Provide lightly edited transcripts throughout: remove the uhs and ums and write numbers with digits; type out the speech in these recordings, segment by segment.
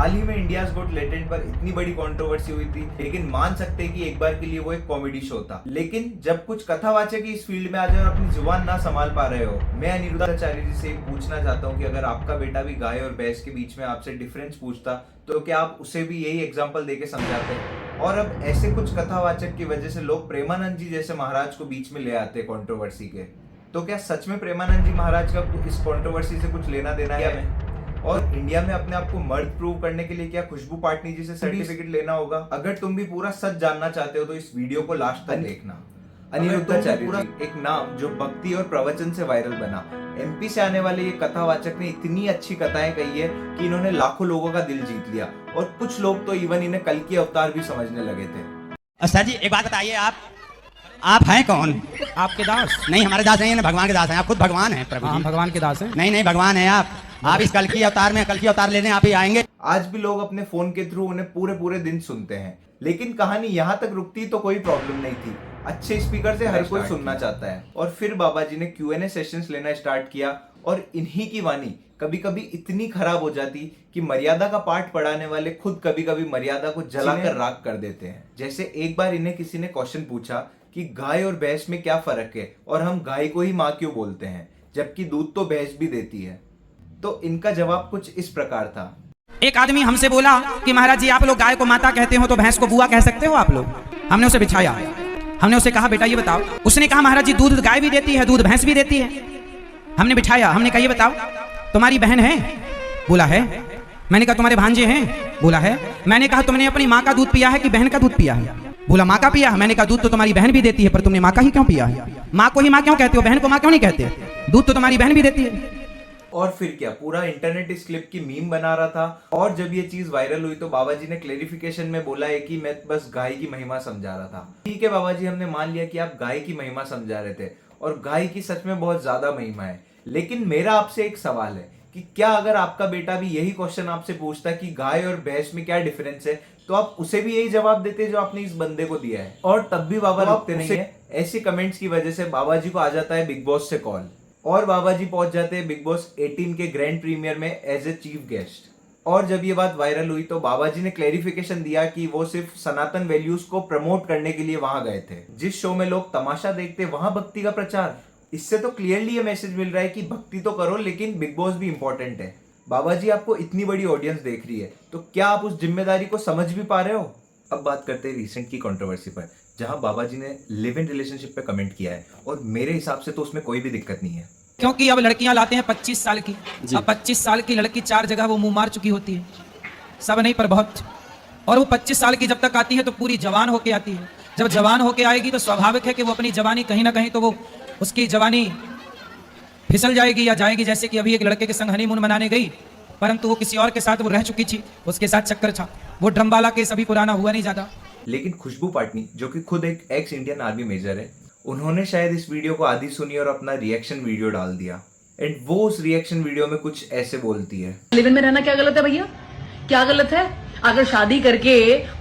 हाल ही में इंडियाज गोट लेटेंट पर इतनी बड़ी कंट्रोवर्सी हुई थी, लेकिन मान सकते हैं कि एक बार के लिए वो एक कॉमेडी शो था। लेकिन जब कुछ कथावाचक इस फील्ड में आ जाए और अपनी जुबान ना संभाल पा रहे हो, मैं अनिरुद्धाचार्य जी से पूछना चाहता हूँ कि अगर आपका बेटा भी गाय और भैंस के बीच में आपसे डिफरेंस पूछता तो क्या आप उसे भी यही एग्जाम्पल देके समझाते? और अब ऐसे कुछ कथावाचक की वजह से लोग प्रेमानंद जी जैसे महाराज को बीच में ले आते हैं कंट्रोवर्सी के। तो क्या सच में प्रेमानंद जी महाराज का इस कंट्रोवर्सी से कुछ लेना देना है? और इंडिया में अपने आप को मर्द प्रूव करने के लिए क्या खुशबू पाटनी जी से सर्टिफिकेट लेना होगा? अगर तुम भी पूरा सच जानना चाहते हो तो इस वीडियो को लास्ट तक देखना। अनिरुद्धाचार्य जी, एक नाम जो भक्ति और प्रवचन से वायरल बना। एमपी से आने वाले ये कथावाचक ने इतनी अच्छी कथाएं कही है कि इन्होंने लाखों लोगों का दिल जीत लिया, और कुछ लोग तो इवन इन्हें कल की अवतार भी समझने लगे थे। सर जी एक बात बताइए, आप हैं कौन? आपके दास? नहीं, हमारे दास नहीं है, भगवान के दास हैं। आप खुद भगवान हैं प्रभु जी। भगवान के दास हैं? नहीं, भगवान है आप इस कल की अवतार लेने आप ही आएंगे। आज भी लोग अपने फोन के थ्रू उन्हें पूरे दिन सुनते हैं, लेकिन कहानी यहाँ तक रुकती तो कोई प्रॉब्लम नहीं थी। अच्छे स्पीकर से हर कोई सुनना चाहता है। और फिर बाबा जी ने Q&A सेशंस लेना स्टार्ट किया, और इन्हीं की वाणी कभी कभी इतनी खराब हो जाती कि मर्यादा का पाठ पढ़ाने वाले खुद कभी कभी मर्यादा को जलाकर राख कर देते हैं। जैसे एक बार इन्हें किसी ने क्वेश्चन पूछा कि गाय और भैंस में क्या फर्क है, और हम गाय को ही माँ क्यों बोलते हैं जबकि दूध तो भैंस भी देती है। तो इनका जवाब कुछ इस प्रकार था। एक आदमी हमसे बोला कि महाराज जी आप लोग गाय को माता कहते हो तो भैंस को बुआ कह सकते हो आप लोग? हमने उसे बिठाया, हमने उसे कहा बेटा ये बताओ। उसने कहा महाराज जी दूध गाय भी देती है, दूध भैंस भी देती है। हमने बिठाया, हमने कहा ये बताओ तुम्हारी बहन है? बोला है। मैंने कहा तुम्हारे भांजे हैं? बोला है। मैंने कहा तुमने अपनी माँ का दूध पिया है कि बहन का दूध पिया है? बोला माँ का पिया। मैंने कहा दूध तो तुम्हारी बहन भी देती है, पर तुमने माँ का ही क्यों पिया है? माँ को ही माँ क्यों कहते हो, बहन को माँ क्यों नहीं कहते? दूध तो तुम्हारी बहन भी देती है। और फिर क्या, पूरा इंटरनेट इस क्लिप की मीम बना रहा था। और जब ये चीज वायरल हुई तो बाबा जी ने क्लेरिफिकेशन में बोला है कि मैं बस गाय की महिमा समझा रहा था। ठीक है बाबा जी, हमने मान लिया कि आप गाय की महिमा समझा रहे थे, और गाय की सच में बहुत ज्यादा महिमा है। लेकिन मेरा आपसे एक सवाल है कि क्या अगर आपका बेटा भी यही क्वेश्चन आपसे पूछता कि गाय और भैंस में क्या डिफरेंस है, तो आप उसे भी यही जवाब देते जो आपने इस बंदे को दिया है? और तब भी बाबा रुकते नहीं है। ऐसी कमेंट्स की वजह से बाबा जी को आ जाता है बिग बॉस से कॉल, और बाबा जी पहुंच जाते हैं बिग बॉस 18 के ग्रैंड प्रीमियर में एज ए चीफ गेस्ट। और जब ये बात वायरल हुई तो बाबा जी ने क्लेरिफिकेशन दिया कि वो सिर्फ सनातन वैल्यूज को प्रमोट करने के लिए वहां गए थे। जिस शो में लोग तमाशा देखते वहां भक्ति का प्रचार। इससे तो क्लियरली ये मैसेज मिल रहा है कि भक्ति तो करो, लेकिन बिग बॉस भी इंपॉर्टेंट है। बाबा जी, आपको इतनी बड़ी ऑडियंस देख रही है, तो क्या आप उस जिम्मेदारी को समझ भी पा रहे हो? अब बात करते हैं रिसेंट की कंट्रोवर्सी पर, जहां बाबा जी ने लिव इन रिलेशनशिप पे कमेंट किया है, और मेरे हिसाब से तो उसमें कोई भी दिक्कत नहीं है। क्योंकि अब लड़कियां लाते हैं 25 साल की। अब 25 साल की लड़की 4 जगह वो मुंह मार चुकी होती है, सब नहीं पर बहुत। और वो 25 साल की जब तक आती है तो पूरी जवान होके आती है। जब जवान होके आएगी तो स्वाभाविक है कि वो अपनी जवानी कहीं ना कहीं तो वो उसकी जवानी फिसल जाएगी या जाएगी। जैसे कि अभी एक लड़के के संग हनीमून मनाने गई, परंतु वो किसी और के साथ वो रह चुकी थी, उसके साथ चक्कर था। वो ड्रमवाला केस अभी पुराना हुआ नहीं ज्यादा। लेकिन खुशबू पाटनी, जो कि खुद एक एक्स इंडियन आर्मी मेजर है, उन्होंने शायद इस वीडियो को आधी सुनी और अपना रिएक्शन वीडियो डाल दिया। एंड वो उस रिएक्शन वीडियो में कुछ ऐसे बोलती है। लिव इन में रहना क्या गलत है भैया? क्या गलत है? अगर शादी करके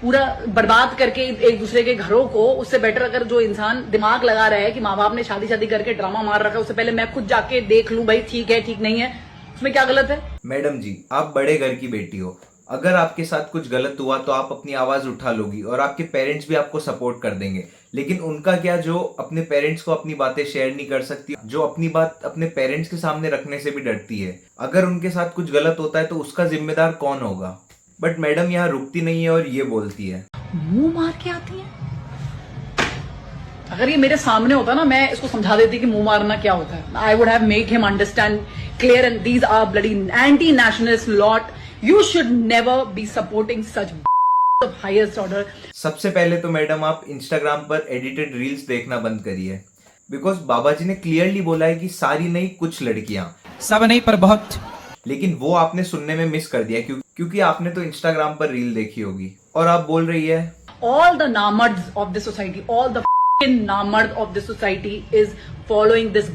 पूरा बर्बाद करके एक दूसरे के घरों को, उससे बेटर अगर जो इंसान दिमाग लगा रहा है कि माँ बाप ने शादी करके ड्रामा मार रखा है, उससे पहले मैं खुद जाके देख लूं भाई ठीक है ठीक नहीं है, उसमें क्या गलत है? मैडम जी, आप बड़े घर की बेटी हो। अगर आपके साथ कुछ गलत हुआ तो आप अपनी आवाज उठा लोगी, और आपके पेरेंट्स भी आपको सपोर्ट कर देंगे। लेकिन उनका क्या, जो अपने पेरेंट्स को अपनी बातें शेयर नहीं कर सकती, जो अपनी बात अपने पेरेंट्स के सामने रखने से भी डरती है। अगर उनके साथ कुछ गलत होता है तो उसका जिम्मेदार कौन होगा? बट मैडम यहाँ रुकती नहीं है और ये बोलती है, मुंह मार के आती है। अगर ये मेरे सामने होता ना, मैं इसको समझा देती कि मुंह मारना क्या होता है। I would have made him understand clear, and these are bloody anti nationalist lot. You should never be supporting such of highest order. सबसे पहले तो मैडम आप इंस्टाग्राम पर एडिटेड रील्स देखना बंद करिए, बिकॉज बाबा जी ने क्लियरली बोला है कि सारी नहीं, कुछ लड़कियां। सब नहीं पर बहुत। लेकिन वो आपने सुनने में मिस कर दिया, क्योंकि आपने तो इंस्टाग्राम पर रील देखी होगी, और आप बोल रही है all the namards of this society, all the namards of this society is following this।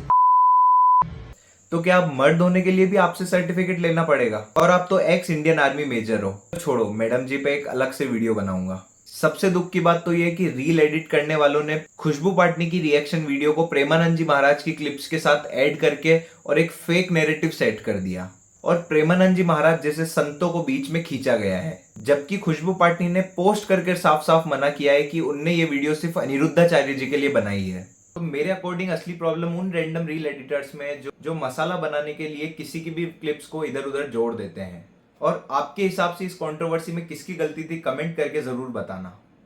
तो क्या आप मर्द होने के लिए भी आपसे सर्टिफिकेट लेना पड़ेगा? और आप तो एक्स इंडियन आर्मी मेजर हो। छोड़ो, मैडम जी पे एक अलग से वीडियो बनाऊंगा। सबसे दुख की बात तो ये कि रील एडिट करने वालों ने खुशबू पाटनी की रिएक्शन वीडियो को प्रेमानंद जी महाराज की क्लिप्स के साथ ऐड करके और एक फेक नैरेटिव सेट कर दिया। और प्रेमानंद जी महाराज जैसे संतों को बीच में खींचा गया है, जबकि खुशबू पाटिल ने पोस्ट करके साफ साफ मना किया है कि उनने ये वीडियो सिर्फ अनिरुद्धाचार्य जी के लिए बनाई है। तो मेरे अकॉर्डिंग असली प्रॉब्लम उन रैंडम रील एडिटर्स में जो मसाला बनाने के लिए किसी की भी क्लिप्स को इधर उधर जोड़ देते हैं। और आपके हिसाब से इस कंट्रोवर्सी में किसकी गलती थी, कमेंट करके जरूर बताना।